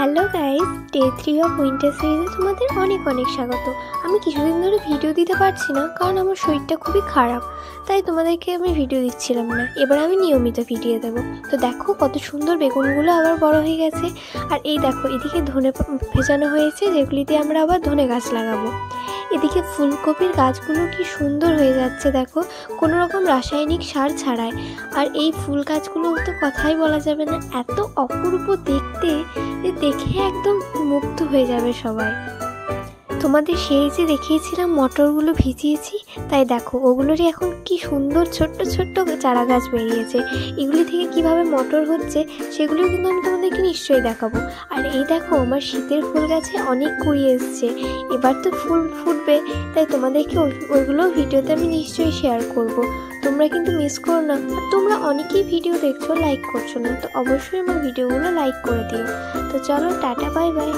Hello guys, day 3 of winter সিরিজে তোমাদের অনেক অনেক স্বাগত। আমি কিছুদিন ধরে ভিডিও দিতে পারছি না, কারণ আমার শরীরটা খুবই খারাপ, তাই তোমাদেরকে আমি ভিডিও দিচ্ছিলাম না। এবার আমি নিয়মিত ভিডিও দেবো। তো দেখো কত সুন্দর বেগুনগুলো আবার বড় হয়ে গেছে। আর এই দেখো, এদিকে ধনে ভেজানো হয়েছে, যেগুলিতে আমরা আবার ধনে গাছ লাগাবো। এদিকে ফুলকপির গাছগুলো কি সুন্দর হয়ে যাচ্ছে দেখো, কোনো রকম রাসায়নিক সার ছাড়াই। আর এই ফুল গাছগুলো তো কথাই বলা যাবে না, এত অপূর্ব দেখতে যে দেখে একদম মুগ্ধ হয়ে যাবে সবাই। তোমাদের সেই যে দেখিয়েছিলাম মটরগুলো ভিজিয়েছি, তাই দেখো ওগুলোরই এখন কি সুন্দর ছোট্ট ছোট্ট চারা গাছ বেরিয়েছে। এগুলি থেকে কিভাবে মটর হচ্ছে সেগুলিও কিন্তু আমি তোমাদেরকে নিশ্চয়ই দেখাবো। আর এই দেখো, আমার শীতের ফুল গাছে অনেক কুড়ি এসছে, এবার তো ফুল ফুটবে, তাই তোমাদেরকে ওইগুলো ভিডিওতে আমি নিশ্চয়ই শেয়ার করব। তোমরা কিন্তু মিস করো না। আর তোমরা অনেকেই ভিডিও দেখছো, লাইক করছো না, তো অবশ্যই আমার ভিডিওগুলো লাইক করে দিও। তো চলো, টাটা, বাই বাই।